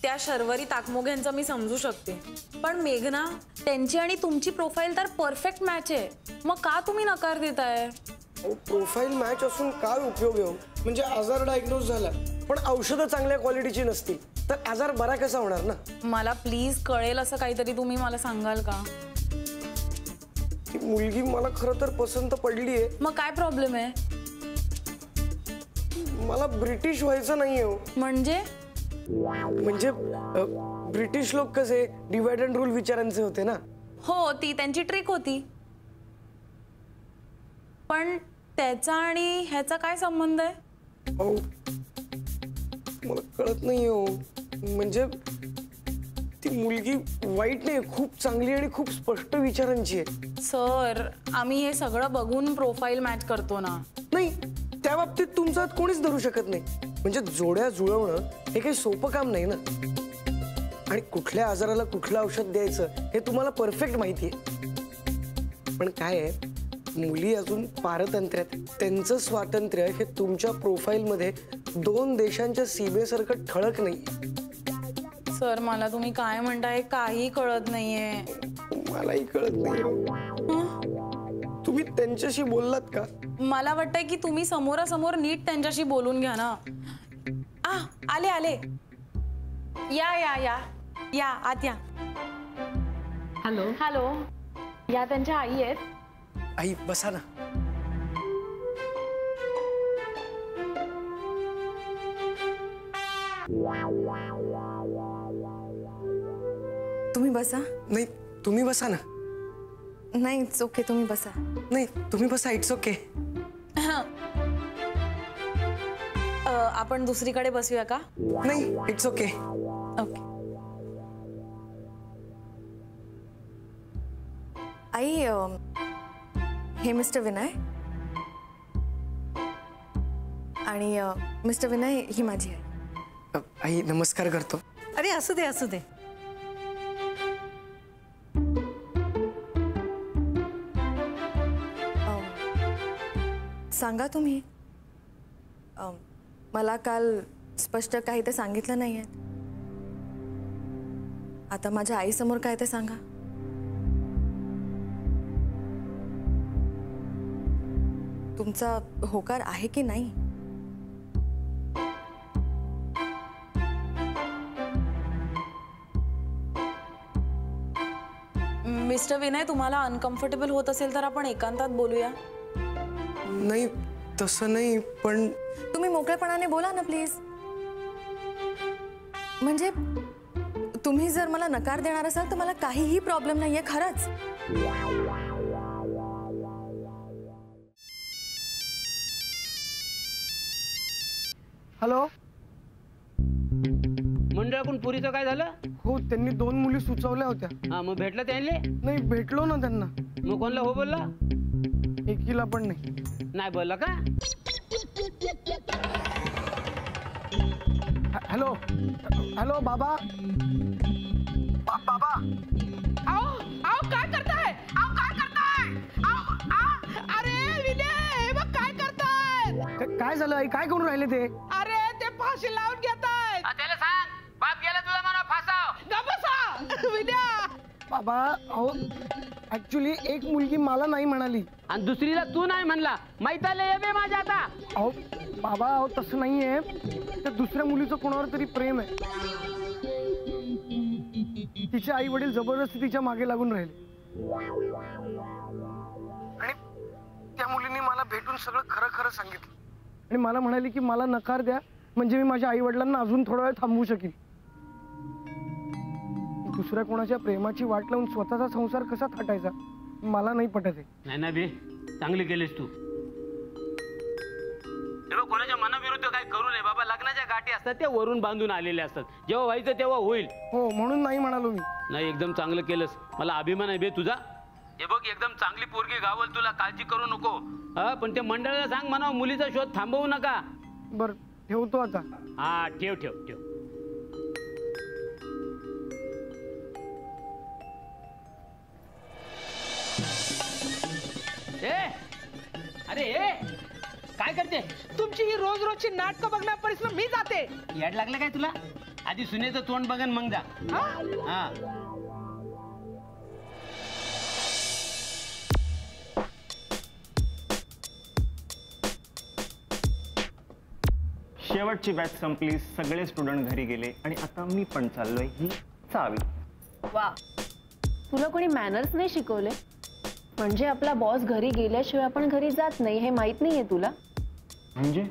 त्या शर्वरी ताकमोघ्यांचं मी समजू शकते, पण मेघना त्यांची आणि तुमची प्रोफाईल तर परफेक्ट मॅच आहे, मग का तुम्ही नकार देताय? प्रोफाईल मॅच असून काय उपयोग आहे? म्हणजे आजार डायग्नोज झाला पण औषधं चांगल्या क्वालिटीची नसतील तर आजार बरा कसा होणार ना? मला प्लीज कळेल असं काहीतरी तुम्ही मला सांगाल का? ती मुलगी मला खरं तर पसंत पडलीये. मग काय प्रॉब्लेम आहे? मला ब्रिटिश व्हायचं नाहीये. म्हणजे ब्रिटिश लोक कसे डिवाइड अँड रूल विचारांचे होते ना. हो, ती त्यांची ट्रिक होती, पण त्याचा आणि ह्याचा काय संबंध आहे? मला कळत नाही हो. म्हणजे ती मुलगी वाईट नाही, खूप चांगली आणि खूप स्पष्ट विचारांची आहे. सर, आम्ही हे सगळं बघून प्रोफाईल मॅच करतो ना. नाही, त्या बाबतीत तुमचा हात कोणीच धरू शकत नाही. म्हणजे जोड्या जुळवणं हे काही सोपं काम नाही ना. आणि कुठल्या आजाराला कुठलं औषध द्यायचं हे तुम्हाला परफेक्ट माहिती आहे. पण काय आहे, मुली अजून पारतंत्र्यात, त्यांचं स्वातंत्र्य हे तुमच्या प्रोफाईलमध्ये 2 देशांच्या सीमेसारखं ठळक नाही. सर, मला तुम्ही काय म्हणताय काही कळत नाहीये. मलाही कळत नाही. तुम्ही त्यांच्याशी बोललात का? मला वाटतंय की तुम्ही समोरासमोर नीट त्यांच्याशी बोलून घ्या ना. आले आले, या या या या आत या. हॅलो हॅलो, या त्यांच्या आई आहेत. आई बसा ना. तुम्ही बसा. नाही, तुम्ही बसा ना. नाही, इट्स ओके, तुम्ही बसा. नाही, तुम्ही बसा, इट्स ओके. आपण दुसरीकडे बसूया का? नाही, इट्स ओके. ओके. आई, हे मिस्टर विनय आणि मिस्टर विनय ही माझी आहे. आई नमस्कार करतो. अरे असू दे असू दे. सांगा तुम्ही. मला काल स्पष्ट काही ते सांगितलं नाहीये. आता माझ्या आईसमोर काय ते सांगा. तुमचा होकार आहे की नाही? मिस्टर विनय, तुम्हाला अनकम्फर्टेबल होत असेल तर आपण एकांतात बोलूया. नाही, तसं नाही, पण तुम्ही मोकळेपणाने बोला ना प्लीज. म्हणजे तुम्ही जर मला नकार देणार असाल तर मला काहीही प्रॉब्लेम नाहीये खरंच. हॅलो. मंडळाकडून पुरीचं काय झालं? हो, त्यांनी 2 मुली सुचवल्या होत्या. हा, मग भेटलं त्यांना? नाही, भेटलो ना त्यांना. मग कोणला हो बोलला? एकीला पण नाही. नाही बोलला का? हॅलो हॅलो बाबा. बाबा, आओ आओ, काय करताय? आओ काय करताय? आओ अरे विनय, बघ काय करताय? काय झालं आई? काय करून राहिले ते? अरे ते फाशी लावून घेताय. त्याला सांग, बाप गेला तुला म्हणा फासाव. ग बसा विनय. बाबा, अहो ऍक्च्युली एक मुलगी मला नाही म्हणाली आणि दुसरीला तू नाही म्हणला. माहित आलं ये बे माझ्या आता. अहो बाबा, अहो तसं नाहीये. त्या दुसऱ्या मुलीचं कोणावर तरी प्रेम आहे. तिचे आई वडील जबरदस्ती तिच्या मागे लागून राहिले आणि त्या मुलीने मला भेटून सगळं खरं खरं सांगितलं आणि मला म्हणाली की मला नकार द्या, म्हणजे मी माझ्या आई वडिलांना अजून थोडा वेळ थांबवू शकेन. दुसऱ्या कोणाच्या प्रेमाची वाट लावून स्वतःचा संसार कसा थाटायचा मला नाही पटत आहे. नाही ना बे, चांगली केलीस तू. तेव्हा कोणाच्या मनाविरुद्ध काय करू नये बाबा. लग्नाच्या गाठी असतात त्या वरून बांधून आलेल्या असतात. जेव्हा व्हायचं तेव्हा होईल. हो, म्हणून नाही म्हणालो मी. नाही, एकदम चांगलं केलंस. मला अभिमान आहे बे तुझा. हे बघ, एकदम चांगली पोरगी गावल तुला, काळजी करू नको. पण ते मंडळाला सांग म्हणा मुलीचा शोध थांबवू नका. बर, ठेवतो आता. हा, ठेव ठेव ठेव. अरे काय करते? तुमची ही रोज रोजची नाटकं बघण्यापर्यंत मी जाते. याड लागलं काय तुला? आधी सुनेचं तोंड बघन मग जा. हा शेवटची बॅच संपली, सगळे स्टुडंट घरी गेले आणि आता मी पण चाललोय ही चावी. वा, तुला कोणी मॅनर्स नाही शिकवले? म्हणजे आपला बॉस घरी गेल्याशिवाय आपण घरी जात नाही हे माहित नाहीये तुला? म्हणजे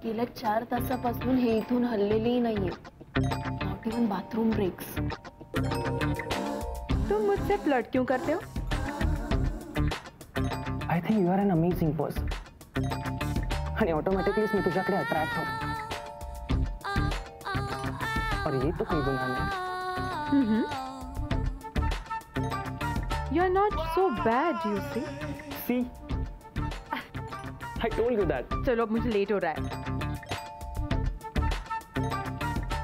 गेल्या 4 तासापासून हे इथून हललेलेही नाहीये. Not even bathroom breaks. तुम मुझसे फ्लर्ट क्यों करते हो? I think you are an amazing person आणि ऑटोमॅटिकलीच मी तुझ्याकडे अट्रॅक्ट होतो. और ये तो कोई गुनाह नहीं. You are not so bad, you see. See, I told you that. चलो अब मुझे लेट हो रहा है,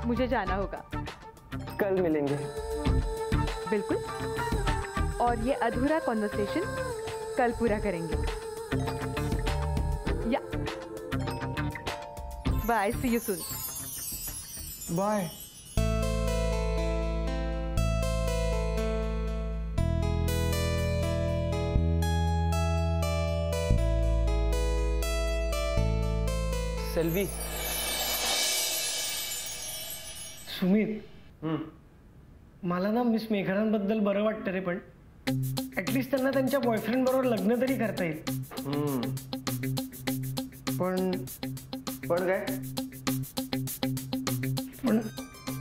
मुझे जाना होगा. कल मिलेंगे. बिल्कुल. और ये अधूरा कॉन्वर्सेशन कल पूरा करेंगे. या bye, see you soon. Bye. Selvi. Sumit, मला ना मिस मेघनांबद्दल बरं वाटतं रे, पण ऍटलिस्ट त्यांना त्यांच्या बॉयफ्रेंड बरोबर लग्न तरी करता येईल. पण काय? पण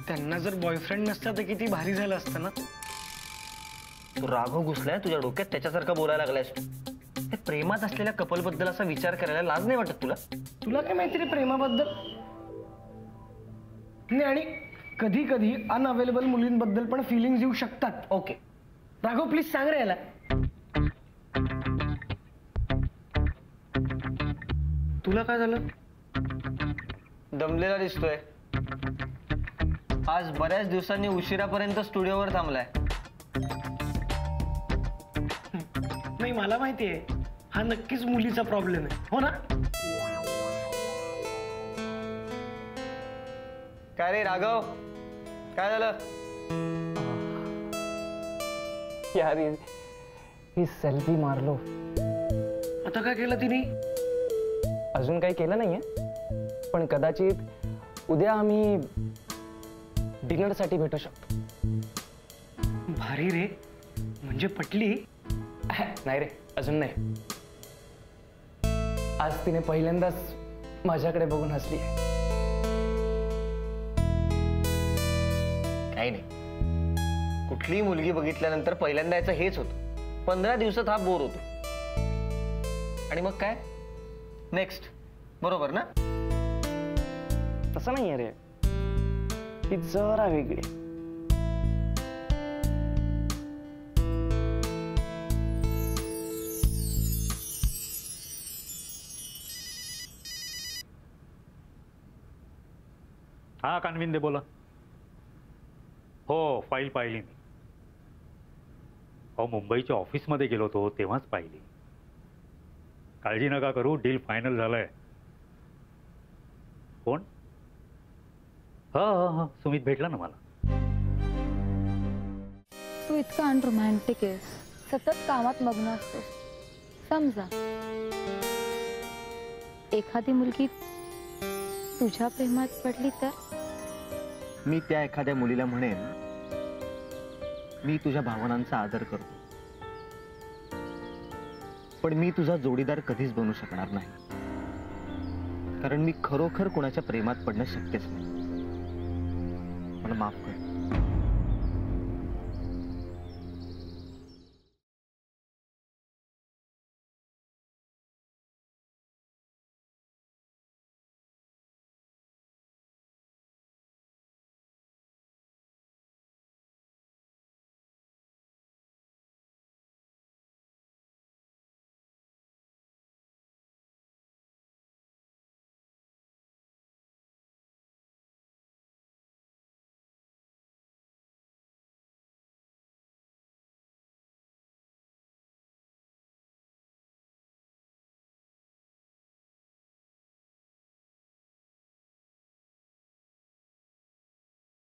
त्यांना जर बॉयफ्रेंड नसता तर किती भारी झालं असतं ना. तू राघव घुसलाय तुझ्या डोक्यात, त्याच्यासारखं बोलायला लागलायस तू. हे प्रेमात असलेल्या कपल बद्दल असा विचार करायला लाज नाही वाटत तुला? तुला काय माहिती रे प्रेमाबद्दल? नाही, आणि कधी कधी अनअवेलेबल मुलींबद्दल पण फिलिंग्स येऊ शकतात. ओके राघव, प्लीज सांग रे याला. तुला काय झालं? दमलेला दिसतोय. आज बऱ्याच दिवसांनी उशिरापर्यंत स्टुडिओवर थांबलाय. नाही, मला माहिती आहे हा नक्कीच मुलीचा प्रॉब्लेम आहे, हो ना? काय रे राघव, काय झालं? यार ही सेल्फी मारलो. आता काय केलं तिने? अजून काही केलं नाहीये, पण कदाचित उद्या आम्ही डिनरसाठी भेटू शकतो. भारी रे, म्हणजे पटली? नाही रे, अजून नाही. आज तिने पहिल्यांदाच माझ्याकडे बघून हसली. काही नाही, कुठलीही मुलगी बघितल्यानंतर पहिल्यांदा याचं हेच होतं. 15 दिवसात हा बोर होतो आणि मग काय नेक्स्ट, बरोबर ना? तसं नाहीये रे, ती जरा वेगळी. हा कानविंदे बोला. हो, फाईल पाहिली मी. हो, मुंबईच्या ऑफिसमध्ये गेलो होतो तेव्हाच पाहिली. काळजी नका करू, डील फायनल झालंय. कोण? हा, सुमित भेटला ना मला. तू इतका अनरोमॅन्टिक आहेस, सतत कामात मग्न असतोस. समजा एखादी मुलगी तुझ्या प्रेमात पडली तर? मी त्या एखाद्या मुलीला म्हणेन, मी तुझ्या भावनांचा आदर करतो, पण मी तुझा जोडीदार कधीच बनू शकणार नाही, कारण मी खरोखर कोणाच्या प्रेमात पडणं शक्यच नाही. मला माफ कर.